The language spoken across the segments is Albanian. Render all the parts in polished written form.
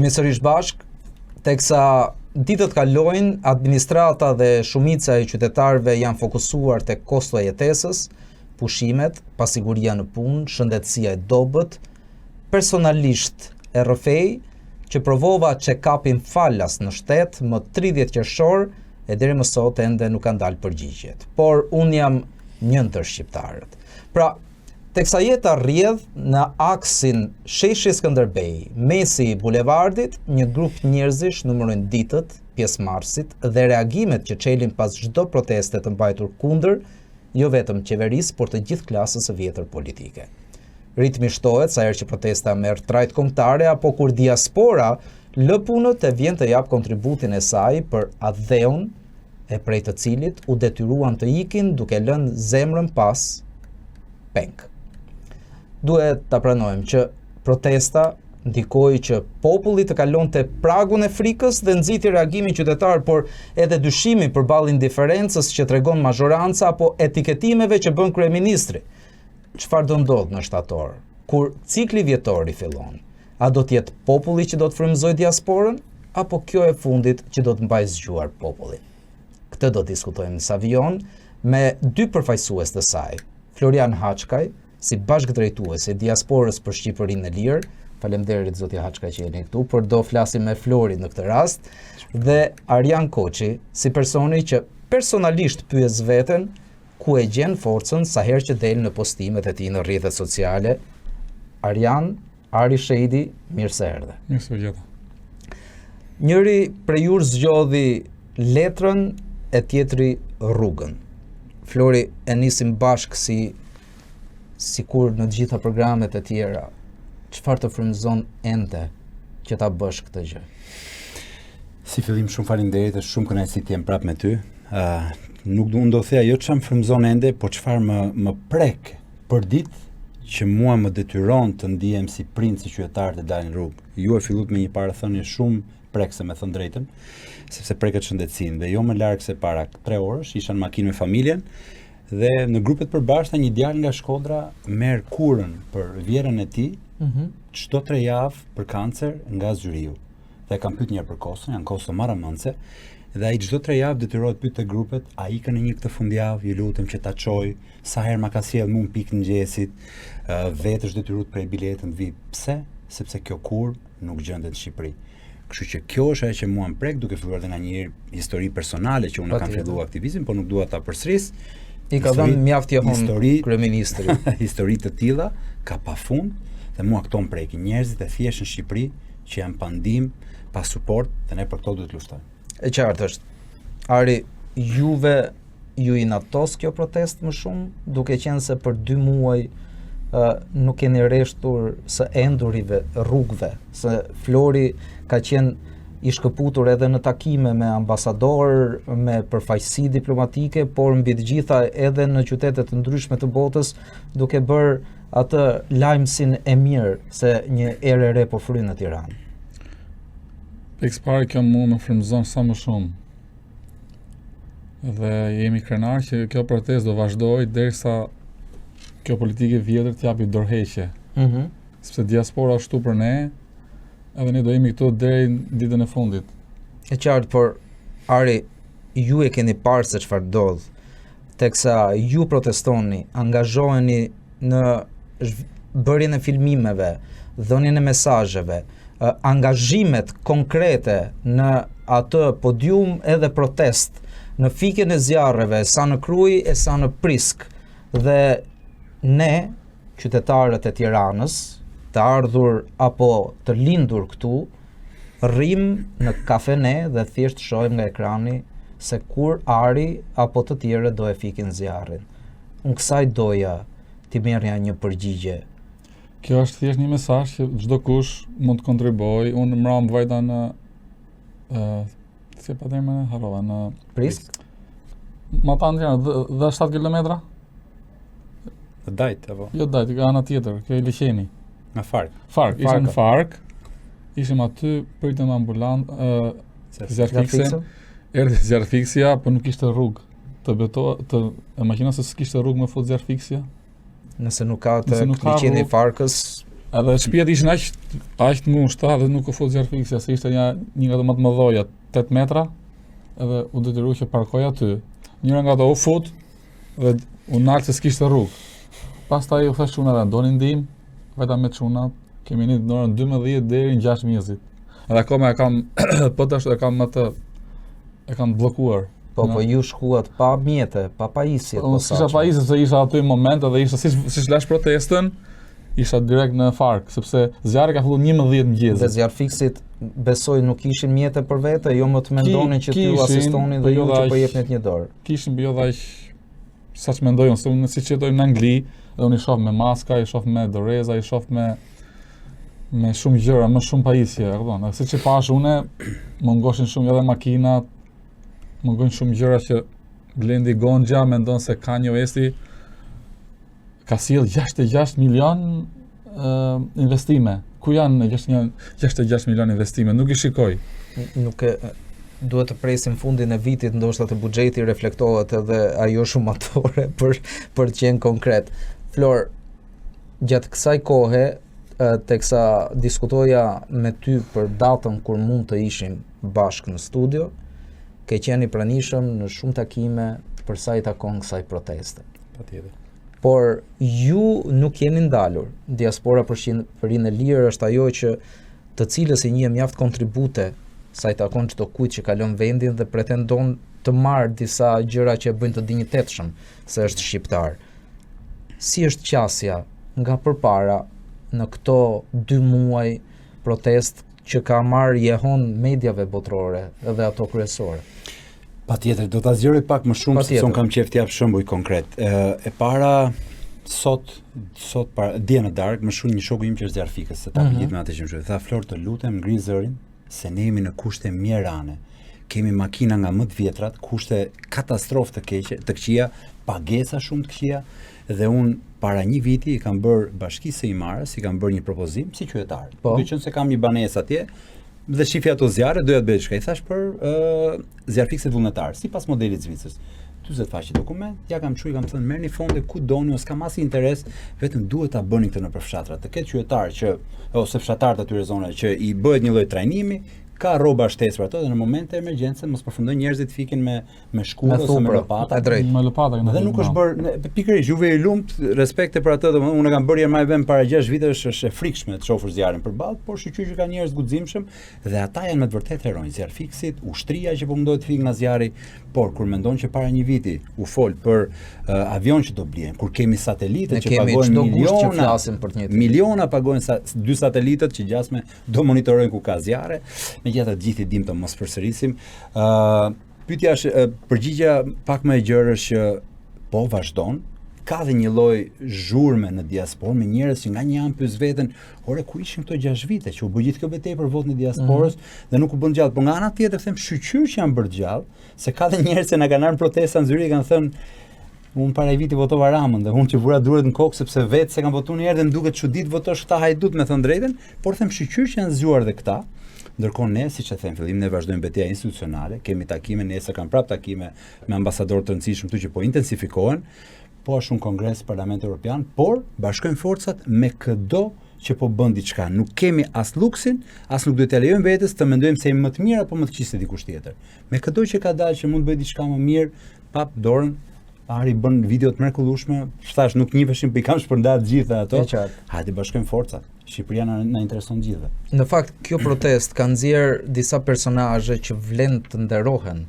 Jemi sërish bashk, teksa ditët kalojnë, administrata dhe shumica e qytetarëve janë fokusuar tek kosto e jetesës, pushimet, pasiguria në punë, shëndetësia e dobët, personalisht e rrëfej që provova check-upin falas në shtet më 30 qershor e deri më sot ende nuk kanë dalë përgjigjet. Por unë jam një ndër shqiptarët. Pra, teksa jeta rrjedh në aksin Sheshi Skënderbej, mesi i bulevardit, një grup njerëzish numërojnë ditët, pjesëmarrësit dhe reagimet që çelin pas çdo proteste të mbajtur kundër, jo vetëm qeverisë, por të gjithë klasës së vjetër politike. Ritmi shtohet sa herë që protesta merr trajt kombëtare apo kur diaspora lë punët e vjen të jap kontributin e saj për atë e prej të cilit u detyruan të ikin duke lënë zemrën pas peng. Duhet ta pranojmë që protesta ndikoi që populli të kalonte pragun e frikës dhe nxiti reagimin qytetar, por edhe dyshimi përballë indiferencës që tregon mazhoranca apo etiketimeve që bën kryeministri. Çfarë do ndodh në shtator, kur cikli vjetor i fillon? A do të jetë populli që do të frymëzojë diasporën, apo kjo e fundit që do të mbajë zgjuar popullin? Këtë do të diskutojmë në Savion me dy përfaqësues të saj, Florian Haçkaj, si bashkëdrejtues i diasporës për Shqipërinë e Lirë. Faleminderit zoti Haçkaj që jeni këtu, por do flasim me Florin në këtë rast, dhe Arjan Koçi, si personi që personalisht pyes veten ku e gjen forcën sa herë që del në postimet e tij në rrjetet sociale. Arjan, Ari Shejdi, mirë se erdhe. Mirë se vjeta. Njëri prej ju zgjodhi letrën e tjetri rrugën. Flori, e nisim bashk si kur në gjitha programet e tjera. Çfarë të frymëzon ende që ta bësh këtë gjë? Si fillim shumë faleminderit, është shumë kënaqësi të jem prapë me ty. Nuk do të thea jo çfarë më frymëzon ende, po çfarë më prek për ditë që mua më detyron të ndihem si princ i qytetarët e dalin në rrugë. Ju e filluat me një parathënie shumë prekse, me thënë drejtën, sepse preket shëndetësinë, dhe jo më larg se para 3 orësh isha në makinë me familjen dhe në grupet përbashkëta një djalë nga Shkodra merr kurën për vjerën e tij çdo 3 javë për kancer nga zyriu. Dhe kam pyet një herë për kostën, janë kosto marramëndse, dhe ai çdo 3 javë detyrohet pyet te grupet, a ikën në një këtë fundjavë, ju lutem që ta çoj, sa herë ma ka sjell mua pikë në mëngjesit, vetë është detyruar prej biletën të vi. Pse? Sepse kjo kurë nuk gjendet në Shqipëri. Kështu që kjo është ajo që mua më prek, duke filluar edhe nga një histori personale që unë kam filluar aktivizmin, por nuk dua ta përsëris. I ka dhënë mjaft johon kryeministri. Histori të tilla ka pafund dhe mua këto më prekin. Njerëzit e thjeshtë në Shqipëri që janë pa ndihmë, pa suport, dhe ne për këto duhet luftojmë. E qartë është. Ari, juve ju i natos kjo protest më shumë, duke qenë se për 2 muaj nuk keni rreshtur së endurive rrugëve, se Flori ka qenë i shkëputur edhe në takime me ambasador, me përfaqësi diplomatike, por mbi të gjitha edhe në qytete të ndryshme të botës, duke bërë atë lajmësin e mirë se një erë e re po frynë në Tiranë. Ekspari kjo mua më frymëzon sa më shumë. Dhe jemi krenar që kjo protestë do vazhdojë derisa kjo politikë vjetër t'japi dorëheqje. Sepse diaspora është këtu për ne, edhe ne do jemi këtu deri në ditën e fundit. E qartë, por Ari, ju e keni parë se çfarë ndodh, teksa ju protestoni, angazhoheni në bërjen e filmimeve, dhënien e mesazheve, angazhimet konkrete në atë podium edhe protest, në fikjen e zjarreve, sa në Krujë e sa në Prisk, dhe ne, qytetarët e Tiranës, të ardhur apo të lindur këtu, rrim në kafene dhe thjesht shohim nga ekrani se kur Ari apo të tjerë do e fikin zjarrin. Unë kësaj doja t'i merrja një përgjigje. Kjo është thjesht një mesazh që çdo kush mund të kontribuojë. Unë mram vajta në si pa më harrova në Prisk. Ma tanë janë dhe 7 kilometra? Dajt, apo? Jo dajt, ka ana tjetër, kjo i Liqeni. Nga Fark. Ishim në Fark, ishim aty, pritëm ambulant, zjarfikse, erdhi zjarfiksja, por nuk ishte rrugë. E makinoj se s'kishte rrugë me fut zjarfiksja. Nëse nuk ka të Liqeni Farkës, Edhe shtëpiat ishin aq të ngushta dhe nuk u fut zjarr fikse, se ishte një nga ato më të mëdha, 8 metra, edhe u detyrua që parkoj aty. Njëra nga ato u fut dhe u nalt se s'kishte rrugë. Pastaj u thash çuna, doni ndihmë, vetëm me çunat, kemi një në orën 12 deri në 6 mjezit. Edhe akoma e kam po tash e kam atë e kam bllokuar. Po ju shkuat pa mjete, pa pajisje. Unë s'isha pajisje se isha aty në moment edhe isha siç lash protestën, isha direkt në fark, sepse zjarri ka filluar 11 mëngjesit. Dhe zjarfiksit besoj nuk ishin mjete për vete, jo më të mendonin që t'ju asistonin dhe ju që po jepnit një dorë. Kishin jo dhe aq saç mendoj unë, se unë siç jetojmë në Angli, dhe unë i shoh me maska, i shoh me doreza, i shoh me shumë gjëra, më shumë pajisje, e kupton. Siç e pash unë, mungoshin shumë edhe makinat, mungojnë shumë gjëra që Blendi Gonxha mendon se Kanye Westi ka sjell 66 milion investime. Ku janë 66 milion investime? Nuk i shikoj. Nuk e duhet të presim fundin e vitit, ndoshta të buxheti reflektohet edhe ajo shumatore për të qenë konkret. Flor, gjatë kësaj kohe, teksa diskutoja me ty për datën kur mund të ishim bashkë në studio, ke qenë i pranishëm në shumë takime për sa i takon kësaj proteste. Patjetër. Por ju nuk jeni ndalur. Diaspora Përinë e Lirë është ajo që të cilës i njeh mjaft kontribute sa i takon çdo kujt që kalon vendin dhe pretendon të marrë disa gjëra që e bëjnë të dinjitetshëm se është shqiptar. Si është qasja nga përpara në këto 2 muaj protest që ka marrë jehon mediave botërore edhe ato kryesore? Patjetër, do ta zgjeroj pak më shumë, sepse unë kam qejf t'jap shembuj konkret. E para sot para dje në darkë më shkruaj një shoku im që është zjarfikës, se ta lidh me atë që më thoi. Tha Flor, të lutem ngri zërin, se ne jemi në kushte mjerane. Kemi makina nga më të vjetrat, kushte katastrofë të këqija, pagesa shumë të këqija, dhe unë para një viti i kam bërë Bashkisë së Imarës, i kam bërë një propozim si qytetar. Duke qenë se kam një banesë atje, dhe shifja ato zjarre, doja të bëj diçka. I thash për zjarfikësit vullnetar, sipas modelit Zvicrës. 40 faqe dokument, ja kam çuar, kam thënë merrni fonde ku doni, ose kam as interes, vetëm duhet ta bëni këtë nëpër fshatra. Të ketë qytetar që ose fshatar të atyre zonave që i bëhet një lloj trajnimi, ka rroba shtesë për ato, dhe në momente emergjence mos përfundojnë njerëzit fikin me shkullë ose me lopata. Me lopata. Dhe nuk është bërë pikërisht, juve i lumt, respekte për atë, domethënë unë kam bërë herë më vend para 6 vitesh, është e frikshme të shohësh zjarrin përballë, por shqyqyr që ka njerëz guximshëm dhe ata janë me të vërtetë heronj, zjarfikësit, ushtria që po mundohet të fikë nga zjarri, por kur mendon që para një viti u fol për avion që do blihen, kur kemi satelitet që pagojnë miliona pagojnë 2 satelitët që gjasme do monitorojnë ku ka zjarre. Megjithatë të gjithë i dim të mos përsërisim. Pyetja është, përgjigja pak më e gjerë është që po vazhdon, ka dhe një lloj zhurme në diasporë me njerëz që nga një anë pyes veten, ore ku ishin këto 6 vite që u bë gjithë kjo betejë për votën e diasporës dhe nuk u bën gjallë. Por nga ana tjetër them shqyqyr që janë bërë gjallë, se ka dhe njerëz që na kanë ardhur protesta në zyri, kanë thënë unë para viti votova Ramën dhe unë që vura duret në kokë sepse vetë se kam votuar një herë dhe më duket çudit votosh këta hajdut, me thënë drejtën, por them shqyqyr që janë zgjuar dhe këta. Ndërkohë ne, siç e them fillim, ne vazhdojmë betejën institucionale, kemi takime, nesër kam prap takime me ambasadorë të rëndësishëm këtu që po intensifikohen, po ashtu në Kongres Parlamenti Evropian, por bashkojmë forcat me çdo që po bën diçka. Nuk kemi as luksin, as nuk duhet të lejojmë vetes të mendojmë se jemi më të mirë apo më të keq se dikush tjetër. Me çdo që ka dalë që mund të bëjë diçka më mirë, pap dorën, Ari bën video të mrekullueshme, thash nuk njiheshin, po I kam shpërndar të gjitha ato. Hajde bashkojmë forcat. Shqipëria na intereson gjithë. Në fakt, kjo protest ka nxjerr disa personazhe që vlen të nderohen,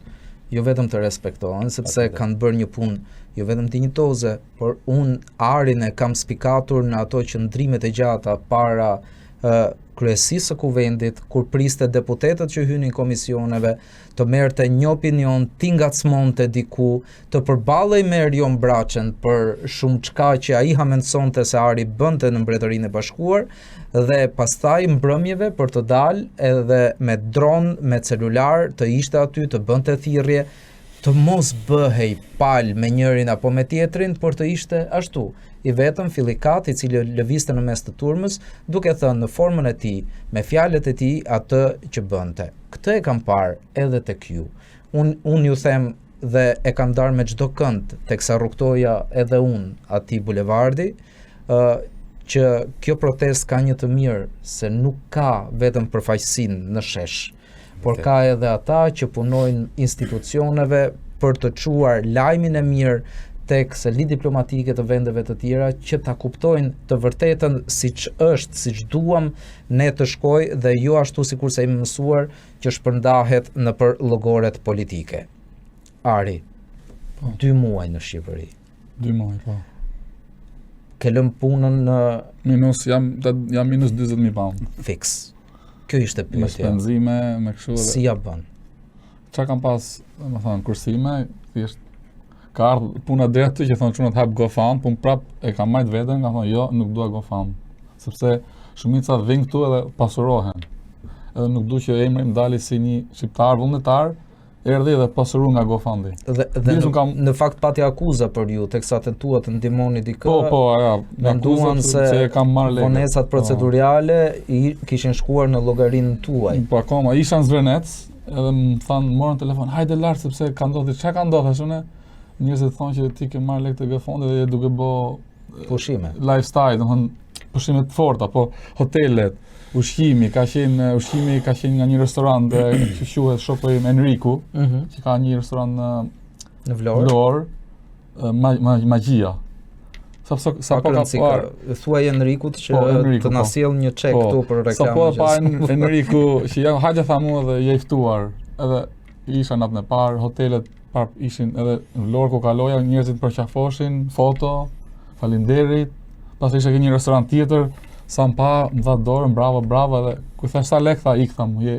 jo vetëm të respektohen, sepse kanë bërë një punë jo vetëm dinjitoze, por unë Arin e kam spikatur në ato qëndrimet e gjata para kryesisë së kuvendit, kur priste deputetët që hynin komisioneve, të merrte një opinion, ti ngacmonte diku, të përballej me Erion Braçën për shumë çka që ai hamendsonte se Ari bënte në Mbretërinë e Bashkuar, dhe pastaj mbrëmjeve për të dalë edhe me dron, me celular, të ishte aty, të bënte thirrje, të mos bëhej pal me njërin apo me tjetrin, por të ishte ashtu, I vetëm Fillikat, I cili lëvizte në mes të turmës, duke thënë në formën e tij, me fjalët e tij atë që bënte. Këtë e kam parë edhe tek ju. Unë ju them dhe e kam darë me çdo kënd, teksa rrugtoja edhe unë atij bulevardi, që kjo protest ka një të mirë se nuk ka vetëm përfaqësinë në shesh, por ka edhe ata që punojnë institucioneve për të çuar lajmin e mirë tek seli diplomatike të vendeve të tjera që ta kuptojnë të vërtetën siç është, siç duam ne të shkojë dhe jo ashtu sikur se jemi mësuar që shpërndahet nëpër llogoret politike. Ari, 2 muaj në Shqipëri. 2 muaj, po. Ke lënë punën në jam minus 40.000 pound. Fix. Kjo ishte Me pyetja. shpenzime, me kështu edhe. Si ja bën? Qa kam pas, më thonë, kursime, thjesht ka ardhur puna drejt aty që thonë çunat hap GoFund, po prap e kam marrë veten, kam thonë jo, nuk dua GoFund, sepse shumica vijnë këtu edhe pasurohen. Edhe nuk du që emri më dali si një shqiptar vullnetar, erdhi dhe pasuru nga GoFundi. Dhe në fakt pati akuza për ju, teksa tentuat të ndihmoni dikë. Po, ja, menduan se e kam marrë lekë. Vonesat procedurale i kishin shkuar në llogarinë tuaj. Po akoma isha në Zvernec, edhe më thanë morën telefon, hajde lart sepse ka ndodhur, çka ka ndodhur ashtu? Njerëzit thonë që ti ke marrë lekë të GoFundit dhe je duke bë pushime. Lifestyle, domethënë pushime të forta, po hotelet, ushqimi ka qenë nga një restorant që quhet shoku im Enriku, që ka një restorant në Vlorë, Magjia. Sa po ka parë, thuaj Enrikut që të na sjell një çek këtu për reklamë. Sa po pa Enriku që ja hajde tha mua dhe je i ftuar. Edhe isha natën e parë, hotelet ishin edhe në Vlorë ku kaloja, njerëzit përqafoshin, foto, falinderit. Pastaj ishte një restorant tjetër, sa më pa, më dha dorën, bravo, edhe ku thash sa lek tha, ik tham, je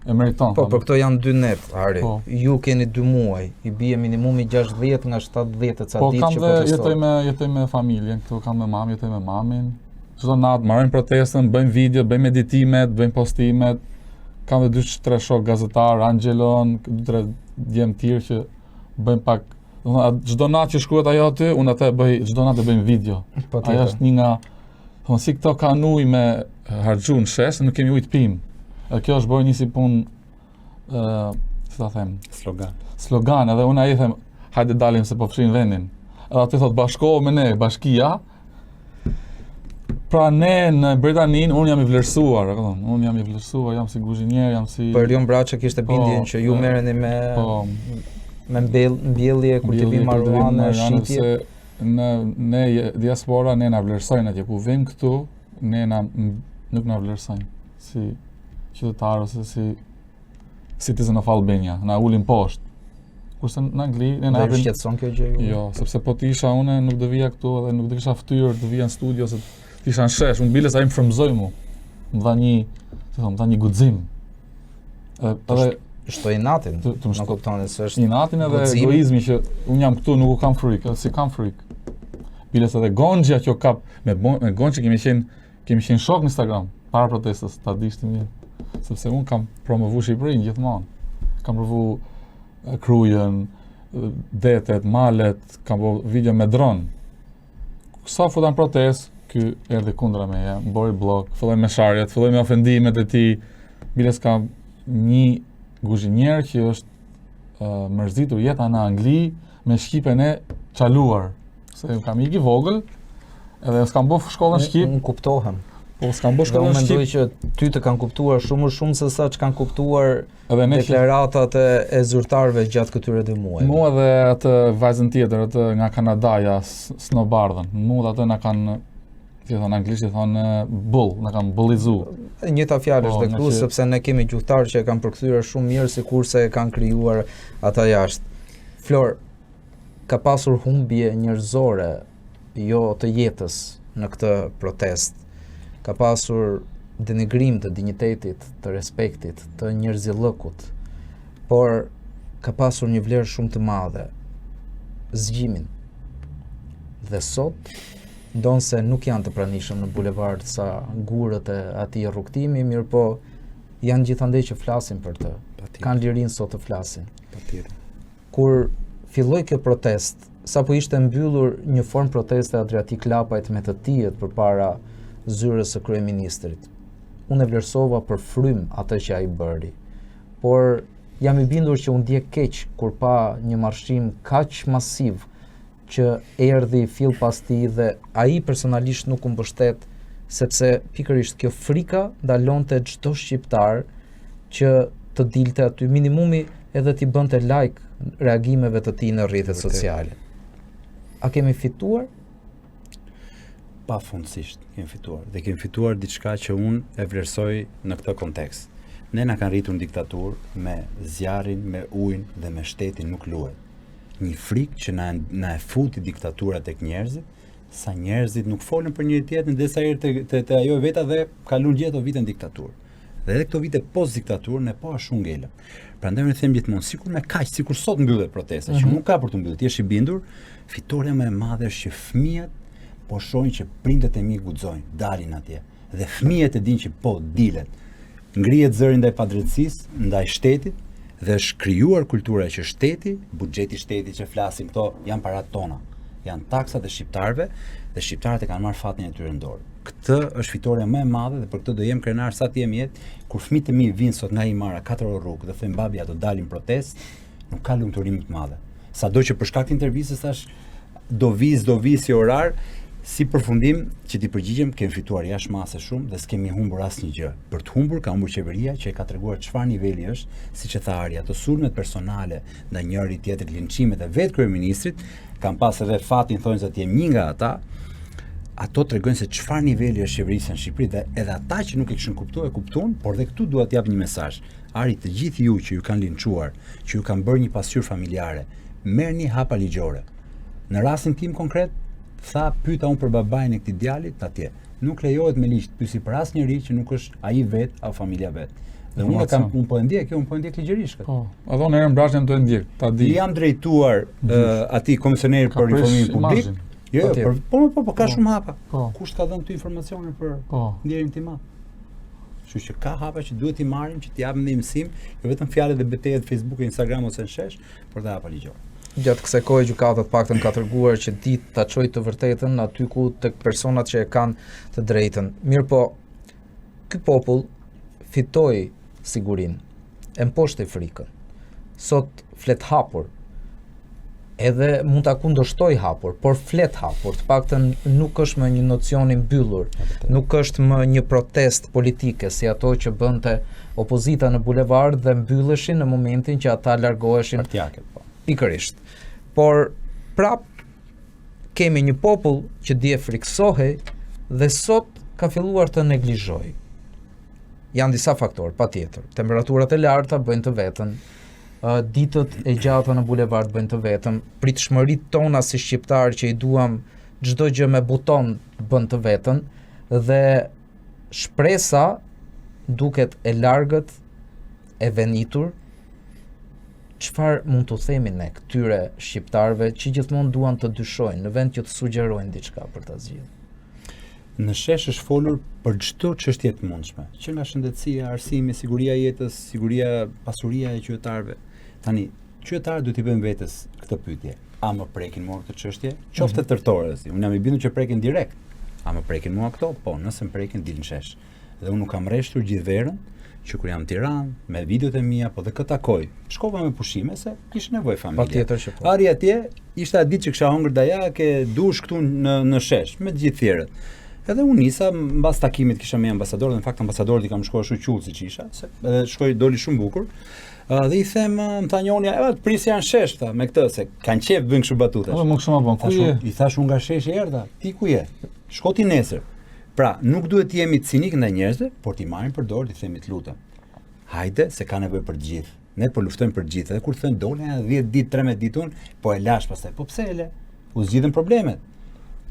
e meriton. Po, për këto janë 2 net, Ari. Ju keni 2 muaj, i bie minimumi 60 nga 70 ca ditë që protestojnë. Po, jetoj me familjen, këtu kam me mamin, jetoj me mamin. Çdo natë marrim protestën, bëjmë video, bëjmë editimet, bëjmë postimet. Kam dhe 2-3 shok gazetar, Angelon, 2-3 djemë tjerë që bëjmë pak. Çdo natë që shkruhet ajo aty, unë atë bëj, çdo natë bëjmë video. Ajo është një nga, thonë si këto kanë ujë me harxhu në shesh, nuk kemi ujë të pimë. Edhe kjo është bërë një si punë, si ta them, slogan, edhe unë ai them, hajde dalim se po fshin vendin. Edhe aty thot bashkohu me ne, bashkia. Pra ne në Britaninë, unë jam i vlerësuar, jam si kuzhinier, jam si... Për Rion Braça kishte bindjen që ju merreni me mbjellje, kultivim marijuane, shitje. Ne diaspora, ne na vlerësojnë atje, ku vim këtu, nuk na vlerësojnë, si qytetar ose si citizen of Albania, na ulin poshtë. Kurse në Angli, ne na hapin... Dhe shqetëson kjo gjë ju? Jo, sepse po t'isha une, nuk do vija këtu edhe nuk do kisha ftyrë të vija në studio, se t'isha në shesh, unë bile sa im frëmzoj mu, më dha një guxim. Shtoj natin, në kuptonin se është natin edhe egoizmi që unë jam këtu, nuk u kam frikë, si kam frikë. Bile se dhe Gonxha që kap, me Gonxha kemi qenë shok në Instagram, para protestës, ta dishti mirë, sepse unë kam promovu Shqipërinë gjithmonë, kam promovu Krujën, detet, malet, kam bo video me dron. Sa futan protest, ky erdhi kundra meje, mbori blok, filloj me sharjet, filloj me ofendimet e tij. Bile s'ka një kuzhinier që është mërzitur jeta në Angli me shqipen e qaluar. Se kam iki vogël, edhe s'kam bo shkollën shqip. Unë kuptohem. Po s'kam bo shkollën shqip. Unë mendoj që ty të kanë kuptuar shumë më shumë se sa që kanë kuptuar deklaratat e zyrtarëve gjatë këtyre 2 muajve. Mua dhe atë vajzën tjetër, atë nga Kanadaja, snowboardën. Mua dhe atë na kanë, si thonë anglisht, thonë bull, na kanë bullizu. Njëta fjalë është këtu, sepse ne kemi gjuhëtarë që e kanë përkthyer shumë mirë sikurse e kanë krijuar ata jashtë. Flor, ka pasur humbje njerëzore, jo të jetës në këtë protest. Ka pasur denigrim të dinjitetit, të respektit, të njerëzillëkut, por ka pasur një vlerë shumë të madhe, zgjimin. Dhe sot, ndonse nuk janë të pranishëm në bulevard sa gurët e atij rrugtimi, mirë po janë gjithandej që flasin për të. Kanë lirinë sot të flasin. Kur filloi kjo protest, sapo ishte mbyllur një formë proteste Adriatik Lapajt me të tijet përpara zyrës së kryeministrit. Unë e vlerësova për frym atë që ai bëri. Por jam i bindur që u ndjek keq kur pa një marshim kaq masiv që erdhi fill pas tij dhe ai personalisht nuk u mbështet sepse pikërisht kjo frika ndalonte çdo shqiptar që të dilte aty minimumi edhe t'i bënte like reagimeve të tij në rrjetet sociale. A kemi fituar? Pafundësisht kemi fituar. Dhe kemi fituar diçka që unë e vlerësoj në këtë kontekst. Ne na kanë rritur në diktaturë me zjarrin, me ujin dhe me shtetin nuk luhet. Një frikë që na e futi diktatura tek njerëzit, sa njerëzit nuk folën për njëri tjetrin derisa erdhi te ajo veta dhe kalon gjithë ato vite në diktaturë. Dhe edhe këto vite post diktaturë ne po ashtu ngelëm. Prandaj ne them gjithmonë, sikur me kaq, sikur sot mbyllet protesta, që nuk ka për të mbyllur, ti je i bindur, fitoria më e madhe është që fëmijët po shohin që prindët e mi guxojnë, dalin atje. Dhe fëmijët e dinë që po dilet. Ngrihet zëri ndaj padrejtësisë, ndaj shtetit dhe është krijuar kultura që shteti, buxheti i shtetit që flasim këto janë parat tona. Janë taksat e shqiptarëve dhe shqiptarët e kanë marrë fatin e tyre në dorë. Këtë është fitoria më e madhe dhe për këtë do jem krenar sa të jem jetë, kur fëmijët e mi vinë sot nga Imara 4 orë rrugë dhe thënë babi ato dalin protest, nuk ka lumturi më të madhe. Sado që për shkak të intervistës thash do vi si orar, si përfundim që t'i përgjigjem, kemi fituar jashtë mase shumë dhe s'kemi humbur asnjë gjë. Për të humbur ka humbur qeveria që e ka treguar çfarë niveli është, siç e tha Arja, ato sulmet personale ndaj njëri tjetrit, linçimet e vet kryeministrit, kanë pas edhe fatin thonë se ti je një nga ata. Ato tregojnë se çfarë niveli është qeverisja në Shqipëri dhe edhe ata që nuk e kishin kuptuar e kuptuan, por dhe këtu dua të jap një mesazh. Ari, të gjithë ju që ju kanë linçuar, që ju kanë bërë një pasqyrë familjare, merrni hapa ligjore. Në rastin tim konkret, pyeta unë për babain e këtij djalit atje. Nuk lejohet me ligj të pyesi për asnjëri që nuk është ai vet apo familja vet. Dhe unë po e ndjek, unë po e ndjek ligjërisht. Po. Edhe unë herën mbrapsht do e ndjek, ta di. Jam drejtuar atij komisionerit për informimin publik. Jo, po ka shumë hapa. Kush ka dhënë ty informacione për ndjerin tim? Kështu që ka hapa që duhet i marrim, që t'i japim një mësim, jo vetëm fjalë dhe betejë të Facebook, Instagram ose në shesh, por dhe hapa ligjore. Gjatë kësaj kohe gjykata të paktën ka treguar që ditë ta çojë të vërtetën aty ku tek personat që e kanë të drejtën. Mirë po, ky popull fitoi sigurinë, e mposhtoi frikën. Sot flet hapur. Edhe mund ta kundërshtoj hapur, por flet hapur, të paktën nuk është më një nocion i mbyllur, nuk është më një protest politike si ato që bënte opozita në bulevard dhe mbylleshin në momentin që ata largoheshin. Pikërisht. Por prap kemi një popull që dje friksohej dhe sot ka filluar të neglizhojë. Janë disa faktorë, patjetër. Temperaturat e larta bëjnë të vetën, ditët e gjata në bulevard bëjnë të vetën, pritshmëritë tona si shqiptar që i duam çdo gjë me buton bën të vetën dhe shpresa duket e largët, e venitur. Çfarë mund të themi ne këtyre shqiptarëve që gjithmonë duan të dyshojnë në vend që të sugjerojnë diçka për ta zgjidhur? Në shesh është folur për çdo çështje të mundshme, që nga shëndetësia, arsimi, siguria e jetës, siguria, pasuria e qytetarëve. Tani, qytetarët duhet i bëjnë vetes këtë pyetje. A më prekin mua këtë çështje? Qoftë tërtore, unë jam i bindur që prekin direkt. A më prekin mua këto? Po, nëse më prekin dil në shesh. Dhe unë nuk kam rreshtur gjithë verën, që kur jam në Tiranë, me videot e mia, po dhe këtë takoj. Shkova me pushime se kishte nevojë familje. Patjetër që po. Ari atje, ishte atë ditë që kisha hëngur dajake, dush këtu në shesh, me të gjithë thjerët. Edhe unë nisa, mbas takimit kisha me ambasador, dhe në fakt ambasadorët i kam shkuar shumë qullë siç isha, se edhe shkoi doli shumë bukur. Dhe i them, më tha njëri, të prisi janë shesh, tha, me këtë, se kanë qef bëjnë kështu batutash. Po më kështu më bën. Ku je? I thash unë nga sheshi erdha. Ti ku je? Shko ti nesër. Pra, nuk duhet të jemi cinik ndaj njerëzve, por ti marrim për dorë, ti themi të lutem. Hajde, se ka nevojë për gjithë. Ne po luftojmë për gjithë. Edhe kur thënë dolën 10 ditë, 13 ditë unë, po e lash pastaj. Po pse e le? U zgjidhen problemet.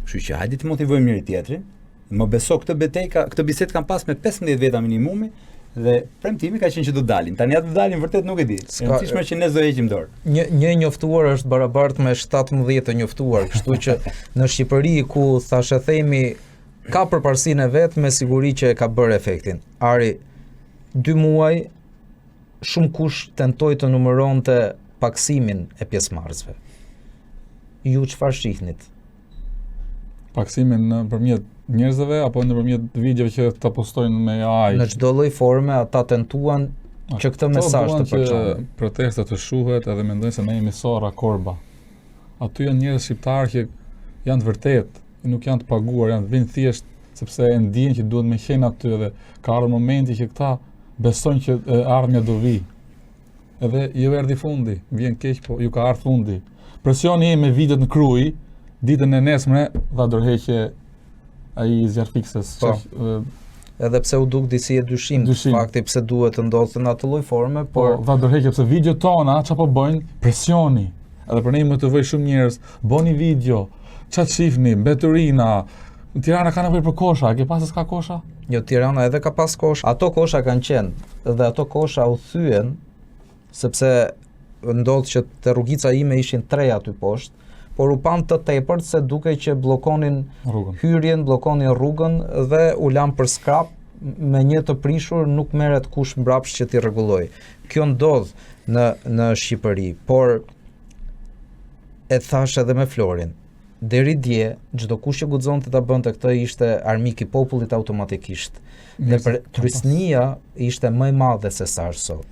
Kështu që hajde të motivojmë njëri tjetrin. Më beso këtë betejë, këtë bisedë kam pas me 15 veta minimumi dhe premtimi ka qenë që do dalin. Tani atë do dalin vërtet nuk e di. E rëndësishme që ne do heqim dorë. Një njoftuar është barabart me 17 të njoftuar, kështu që në Shqipëri ku thashë themi ka përparësinë e vet me siguri që e ka bërë efektin. Ari 2 muaj shumë kush tentoi të numëronte paksimin e pjesëmarrësve. Ju çfarë shihnit? Paksimin nëpërmjet njerëzve apo nëpërmjet videove që ta postojnë me AI? Në çdo lloj forme ata tentuan që këtë mesazh të përçojnë. Protestat të shuhet edhe mendojnë se ne jemi sorra korba. Aty janë njerëz shqiptarë që janë të vërtet, nuk janë të paguar, janë vinë thjesht sepse e ndjen që duhet me qenë aty dhe ka ardhur momenti që këta besojnë që ardhmja do vi. Edhe ju erdhi fundi, vjen keq, po ju ka ardhur fundi. Presioni me videot në Krujë, ditën e nesme dha dorëheqje ai zjarfikses. Edhe pse u duk disi e dyshim. Fakti pse duhet të ndodhte në atë lloj forme, por dha dorëheqje pse video tona çfarë po bëjnë? Presioni. Edhe për ne më të vëj shumë njerëz, bëni video, çfarë shihni, mbeturina. Tirana ka nevojë për kosha, ke pasur s'ka kosha? Jo, Tirana edhe ka pas kosha. Ato kosha kanë qenë dhe ato kosha u thyen sepse ndodh që te rrugica ime ishin 3 aty poshtë, por u pan të tepërt se duke që bllokonin hyrjen, bllokonin rrugën dhe u lan për skrap me një të prishur, nuk merret kush mbrapsht që t'i rregulloj. Kjo ndodh në Shqipëri, por e thash edhe me Florin. Deri dje, çdo kush që guxonte ta bënte këtë ishte armik i popullit automatikisht. Dhe për trysnia ishte më e madhe se sa është sot.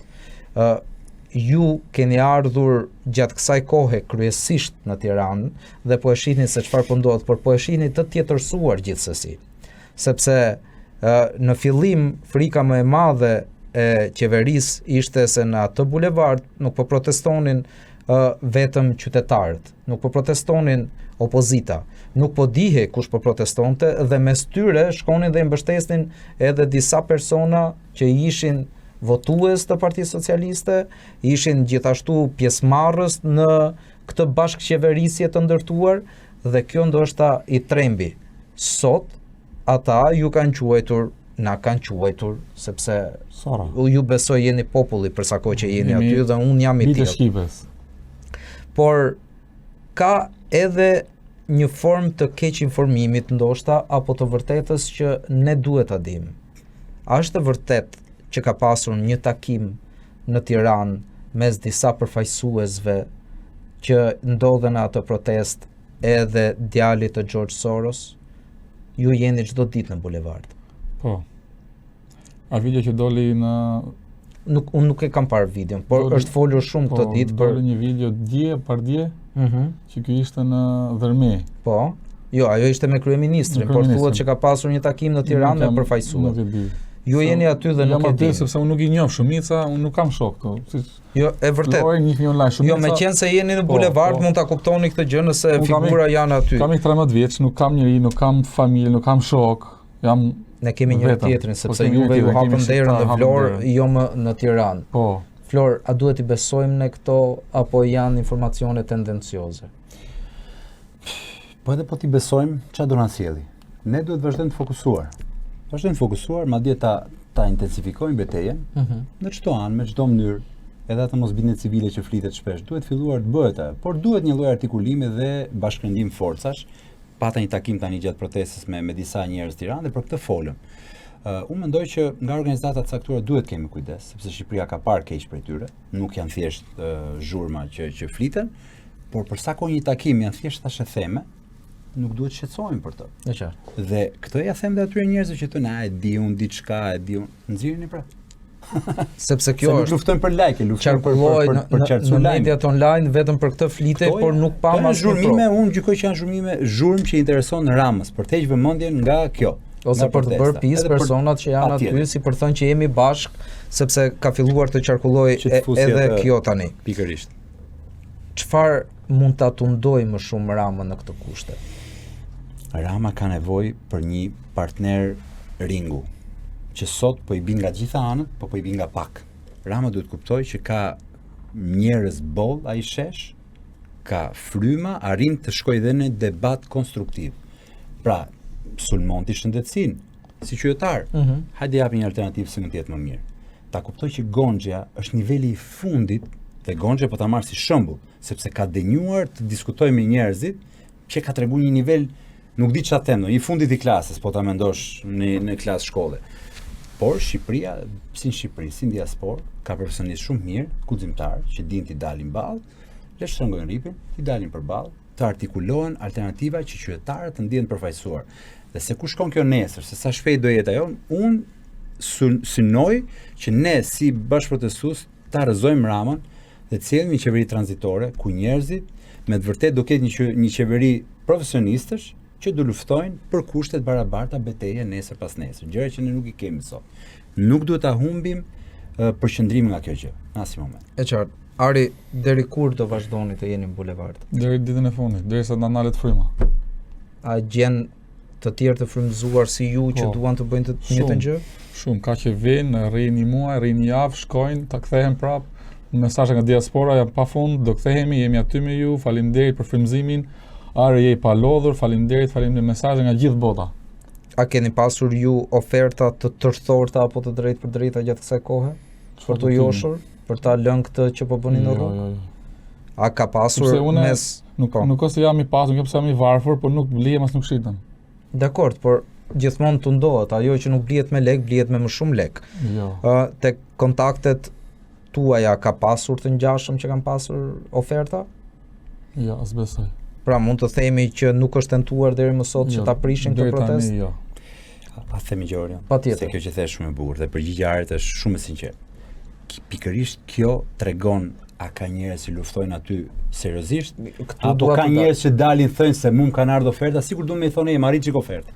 Ju keni ardhur gjatë kësaj kohe kryesisht në Tiranë dhe po e shihni se çfarë po ndodh, por po e shihni të tjetërsuar gjithsesi. Sepse në fillim frika më e madhe e qeverisë ishte se në atë bulevard nuk po protestonin vetëm qytetarët, nuk po protestonin opozita, nuk po dihe kush po protestonte dhe mes tyre shkonin dhe i mbështesnin edhe disa persona që ishin votues të Partisë Socialiste, ishin gjithashtu pjesëmarrës në këtë bashkëqeverisje të ndërtuar dhe kjo ndoshta i trembi. Sot ata ju kanë quajtur, na kanë quajtur sepse ju besoj jeni populli për sa kohë që jeni aty dhe unë jam i tillë. Por ka edhe një formë të keq informimit ndoshta apo të vërtetës që ne duhet ta dimë. A është vërtet që ka pasur një takim në Tiranë mes disa përfaqësuesve që ndodhen në atë protest edhe djalit të George Soros? Ju jeni çdo ditë në bulevard. Po. A video që doli në unë nuk e kam parë videon, por është folur shumë këtë ditë për një video dje, që ky ishte në Dhërmi. Po. Jo, ajo ishte me kryeministrin, por thuhet që ka pasur një takim në Tiranë me përfaqësues. Nuk e di. Ju jeni aty dhe nuk e di. Sepse unë nuk i njoh Shumica, unë nuk kam shok këtu. Jo, e vërtet. Jo, meqense jeni në bulevard mund ta kuptoni këtë gjë nëse figura janë aty. Kam 13 vjeç, nuk kam njerëj, nuk kam familje, nuk kam shok. Ne kemi një tjetrin, sepse juve ju hapën derën në Vlorë, jo më në Tiranë. Po. Flor, a duhet i besojmë ne këto, apo janë informacione tendencioze? Po edhe po t'i besojmë, çfarë do na sjelli? Ne duhet vazhdojmë të fokusuar. Vazhdojmë të fokusuar, madje ta intensifikojmë betejën në çdo anë, me çdo mënyrë, edhe atë mosbindjen civile që flitet shpesh. Duhet filluar të bëhet ajo, por duhet një lloj artikulimi dhe bashkëndim forcash. Pata një takim tani gjatë protestës me disa njerëz në Tiranë dhe për këtë folëm. Unë mendoj që nga organizatat e caktuara duhet kemi kujdes, sepse Shqipëria ka parë keq prej tyre, nuk janë thjesht zhurma që fliten, por për sa kohë një takim janë thjesht tash e theme, nuk duhet shqetësohemi për të. Është qartë. Dhe këtë ja them dhe atyre njerëzve që thonë, e di unë diçka, e di unë, nxirrini pra. Sepse kjo është luftojnë për like, luftojnë për qartësuar në mediat online vetëm për këtë flite, por nuk pa asnjë zhurmime. Unë gjykoj që janë zhurmë që intereson Ramës, për të heqë vëmendjen nga kjo. Ose për të bërë pjesë personat që janë aty, si për thënë që jemi bashk, sepse ka filluar të qarkullojë edhe kjo tani. Pikërisht. Çfarë mund ta tundoj më shumë Ramën në këtë kushte? Rama ka nevojë për një partner ringu, që sot po i bin nga gjitha anët, po i bin nga pak. Rama duhet kuptoj që ka njerëz boll ai shesh, ka fryma, arrin të shkojë dhe në debat konstruktiv. Pra, sulmonti shëndetësinë si qytetar. Hajde japi një alternativë si mund të jetë më mirë. Ta kuptoj që Gonxha është niveli i fundit dhe Gonxha po ta marr si shembull, sepse ka dënjuar të diskutojë me njerëzit që ka treguar një nivel, nuk di çfarë them, i fundit i klasës, po ta mendosh në klasë shkolle. Por Shqipëria, si në Shqipëri, si në diasporë, ka profesionistë shumë mirë, guximtarë, që dinë të dalin ballë, le shtrëngojnë ripin, të dalin përballë, të artikulohen alternativa që qytetarët të ndihen përfaqësuar. Dhe se ku shkon kjo nesër, se sa shpejt do jetë ajo, unë synoj që ne si bashkëprotestues ta rrëzojmë Ramën dhe të cilëmi një qeveri tranzitore ku njerëzit me të vërtet do ketë një qeveri profesionistësh që do luftojnë për kushtet barabarta betejë nesër pas nesër, gjëra që ne nuk i kemi sot. Nuk duhet ta humbim përqendrimin nga kjo gjë në asnjë moment. E qartë. Ari, deri kur do vazhdoni të jeni në bulevard? Deri ditën e fundit, derisa na ndalet fryma. A gjen të tjerë të frymëzuar si ju që duan të bëjnë të njëjtën gjë? Shumë, ka që vinë, rrinë një muaj, rrinë një javë, shkojnë, ta kthehen prap. Mesazhe nga diaspora janë pafund, do kthehemi, jemi aty me ju, faleminderit për frymëzimin. Ari je i palodhur, faleminderit mesazhe nga gjithë bota. A keni pasur ju oferta të tërthorta apo të drejtë për drejta gjatë kësaj kohe? Për të joshur, për ta lënë këtë që po bëni në rrugë? Jo. A ka pasur mes nuk ose jam i pasur, nuk jam i varfër, por nuk blihem as nuk shitem. Dakor, por gjithmonë tundohet, ajo që nuk blihet me lek, blihet me më shumë lek. Jo. Tek kontaktet tuaja ka pasur të ngjashëm që kanë pasur oferta? Jo, as besoj. Pra mund të themi që nuk është tentuar deri më sot që ta prishin këtë protestë? Jo. A themi Gjorion? Patjetër. Se kjo që the është shumë e bukur dhe përgjigjja e është shumë e sinqertë. Pikërisht kjo tregon a ka njerëz që luftojnë aty seriozisht, apo ka njerëz që dalin thënë se mua më kanë ardhur oferta, sikur do më thonë marrit çik ofertë.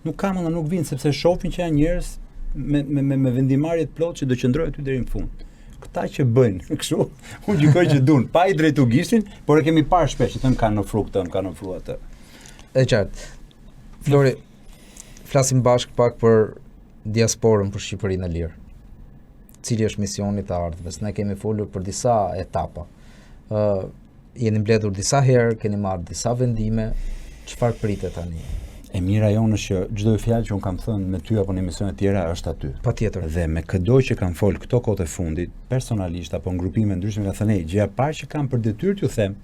Nuk ka mëna, nuk vinë sepse shohin që janë njerëz me vendimarrje të plotë që do qëndrojnë aty deri në fund. Këta që bëjnë kështu, unë gjykoj që duan, pa i drejtu gishtin, por e kemi parë shpesh që them kanë ofruar këtë, kanë ofruar atë. E qartë. Flori, flasim bashkë pak për diasporën, për Shqipërinë e lirë. Cili është misioni i të ardhmes? Ne kemi folur për disa etapa. Jeni mbledhur disa herë, keni marrë disa vendime. Çfarë pritet tani? E mira jonë është që çdo fjalë që unë kam thënë me ty apo në emisione të tjera është aty. Patjetër. Dhe me çdo që kam fol këto kohë të fundit, personalisht apo grupime ndryshme, ka thënë, gjëja e parë që kam për detyrë t'ju them,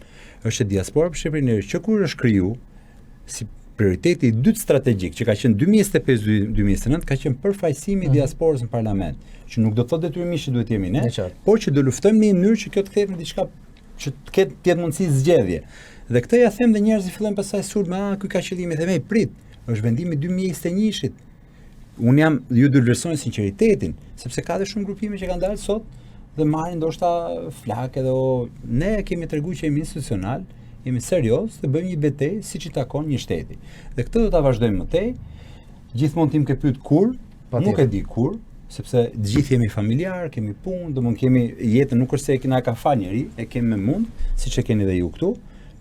është diaspora për Shqipërinë që kur është kriju si prioriteti i dytë strategjik që ka qenë 2025-2029 ka qenë përfaqësimi i diasporës në parlament, që nuk do të thotë detyrimisht që duhet jemi ne, por që do luftojmë në një mënyrë që kjo të kthehet në diçka që të ketë mundësi zgjedhje. Dhe këtë ja them dhe njerëzit fillojnë pastaj sulm, ky ka qëllime, them prit, është vendimi 2021-shit. Unë ju do vlerësoj sinqeritetin, sepse ka dhe shumë grupime që kanë dalë sot dhe marrin ndoshta flak edhe ne kemi treguar që jemi institucional, jemi serioz dhe bëjmë një betejë siç i takon një shteti. Dhe këtë do ta vazhdojmë më tej. Gjithmonë tim ke pyet kur, nuk e di kur, sepse të gjithë jemi familjar, kemi punë, domthonë kemi jetën, nuk është se na ka fal njëri, e kemi me mund, siç e keni dhe ju këtu.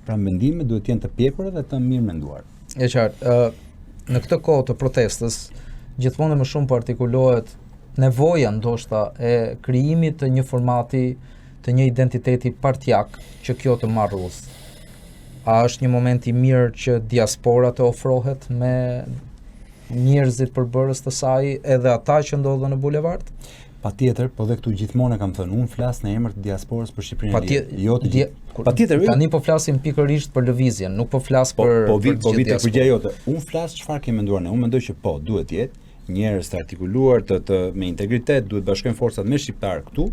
Pra mendimet duhet të jenë të pjepura dhe të mirë menduar. E qartë, në këtë kohë të protestës, gjithmonë më shumë artikulohet nevoja ndoshta e krijimit të një formati, të një identiteti partijak që kjo të marrë rrugë. A është një moment i mirë që diaspora të ofrohet me njerëzit përbërës të saj, edhe ata që ndodhen në bulevard? Patjetër, po dhe këtu gjithmonë kam thënë, unë flas në emër të diasporës për Shqipërinë e Lirë. Jo të gjithë. Patjetër. Tani po flasim pikërisht për lëvizjen, nuk po flas për vitë për gjë jote. Unë flas çfarë kemi menduar ne. Unë mendoj që po, duhet të jetë njerëz të artikuluar, të me integritet, duhet bashkojnë forcat me shqiptar këtu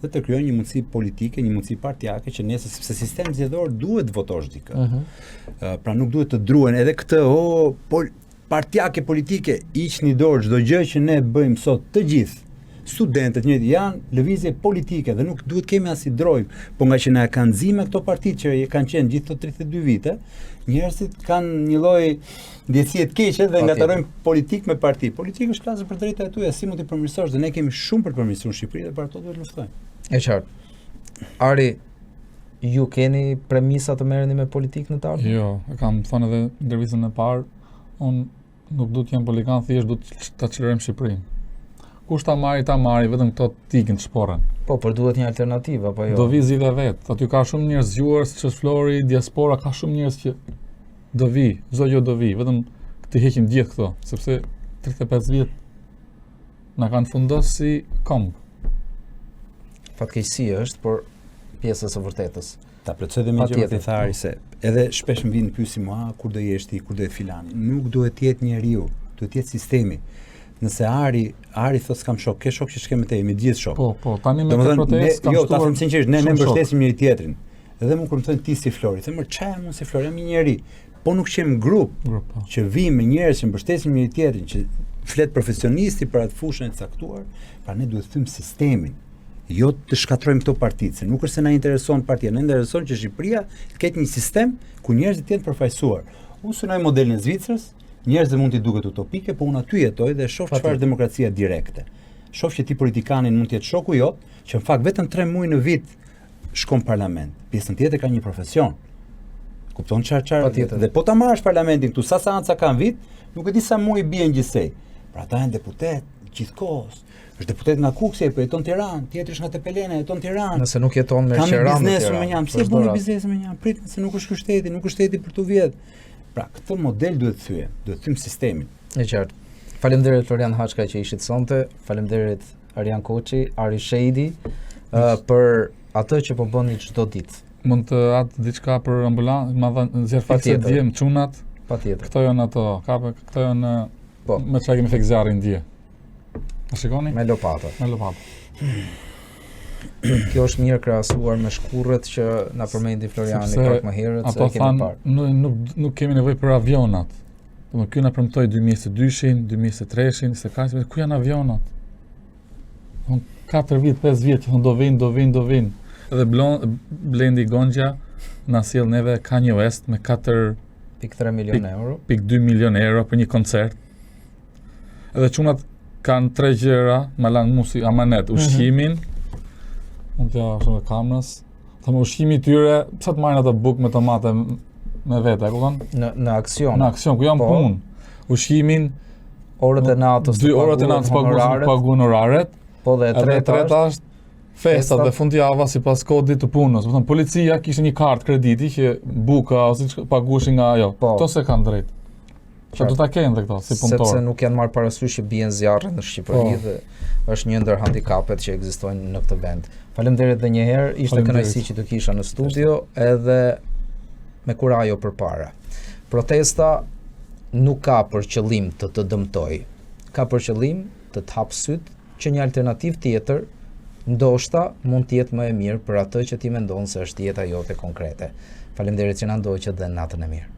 dhe të krijojnë një mundësi politike, një mundësi partijake që nesër sepse sistemi zgjedhor duhet votosh dikë. Pra nuk duhet të druhen edhe këtë partijake politike, hiqni dorë çdo gjë që ne bëjmë sot të gjithë. Studentët njëjtë janë lëvizje politike dhe nuk duhet kemi as i drojmë, po nga që na kanë nxime këto partitë që kanë qenë gjithë këto 32 vite, njerëzit kanë një lloj ndjesie të keqe dhe ngatrojnë politik me parti. Politika është flasë për drejtat e tyre, si mund të përmirësosh dhe ne kemi shumë për të përmirësuar në Shqipëri dhe për ato duhet luftojmë. E qartë. Ari, ju keni premisa të merreni me politikë në të ardhmen? Jo, e kam thënë edhe në intervistën e parë, unë nuk do të jem politikan, thjesht do të ta çlirojmë Shqipërinë. Kush ta marri, vetëm këto tikin të shporën. Po, por duhet një alternativë, apo jo? Do vi zgjidhja vet. Aty ka shumë njerëz zgjuar, siç është Flori, diaspora, ka shumë njerëz që do vi, çdo gjë do vi, vetëm të heqim gjithë këto, sepse 35 vjet na kanë fundosur si komb. Fatkeqësi është, por pjesës së vërtetës. Ta plotësoj dhe me gjë të thari se edhe shpesh më vinë pyesi mua, kur do jesh ti, kur do jetë filani. Nuk duhet të jetë njeriu, duhet të jetë sistemi. Nëse Ari thot s'kam shok, ke shok që shkem me te, me gjithë shok. Po, tani me të protestë kam shtuar. Jo, ta them sinqerisht, ne mbështesim njëri tjetrin. Edhe më kur më thënë ti si Flori, them çfarë jam unë si Flori, jam një njeri. Po nuk qem grup që vim me njerëz që mbështesim njëri tjetrin, që flet profesionisti për atë fushën e caktuar, pra ne duhet të them sistemin. Jo të shkatrojmë këto partitë, se nuk është se na intereson partia, na intereson që Shqipëria të ketë një sistem ku njerëzit jenë përfaqësuar. Unë synoj modelin e Zvicrës, njerëzit mund t'i duket utopike, po unë aty jetoj dhe shoh çfarë demokracia direkte. Shoh që ti politikanin mund të jetë shoku jot, që në fakt vetëm 3 muaj në vit shkon parlament. Pjesën tjetër ka një profesion. Kupton çfarë? Dhe po ta marrësh parlamentin këtu, sa seanca kanë vit, nuk e di sa muaj bien gjithsej. Pra ata janë deputet gjithkohës. Është deputet nga Kuksi, po jeton në Tiranë, tjetri është nga Tepelena, jeton në Tiranë. Nëse nuk jeton me Sheran në Tiranë. Me jam, si e bën biznesin me jam? Prit, se nuk është ky shteti, nuk është shteti për tu vjet. Pra, këtë model duhet thyej, duhet thym sistemin. E qartë. Faleminderit Florian Haçka që ishit sonte. Faleminderit Arjan Koçi, Ari Shejdi për atë që po bëni çdo ditë. Mund të atë diçka për ambulancë, ma dhënë nxjerr faqe djem çunat. Patjetër. Këto janë ato, këto janë me çka kemi fek zjarrin dje. A shikoni? Me lopatë. Me lopatë. Kjo është mirë krahasuar me shkurrët që na përmendi Floriani pak më herët, se e kemi parë. Nuk kemi nevojë për avionat. Domethënë ky na premtoi 2022-shin, 2023-shin, se ka ku janë avionat? 4 vjet, 5 vjet që do vinë. Edhe Blendi Gonxha na sjell neve Kanye West me 4.3 milion euro. 2 milion euro për një koncert. Edhe çunat kanë 3 gjëra, malan musi amanet, ushqimin. Mund t'ja shumë kamerës. Thamë ushqimi i tyre, pse të marrin ato bukë me tomate me vete, e kupton? Në aksion. Në aksion, ku janë punë. Ushqimin, orët e natës, 2 orët e natës paguhen oraret. Po dhe e treta është festat dhe fundjava sipas kodit të punës. Do të thonë policia kishte një kartë krediti që buka ose paguheshin nga ajo. Kto se kanë drejt. Që do ta kenë këto si punëtor. Sepse nuk janë marrë parasysh që bien zjarre në Shqipëri dhe është një ndër handikapet që ekzistojnë në këtë vend. Faleminderit edhe një herë, ishte kënaqësi që të kisha në studio edhe me kurajo përpara. Protesta nuk ka për qëllim të të dëmtoj. Ka për qëllim të të hap syt që një alternativë tjetër ndoshta mund të jetë më e mirë për atë që ti mendon se është jeta jote konkrete. Faleminderit që na ndoqët dhe natën e mirë.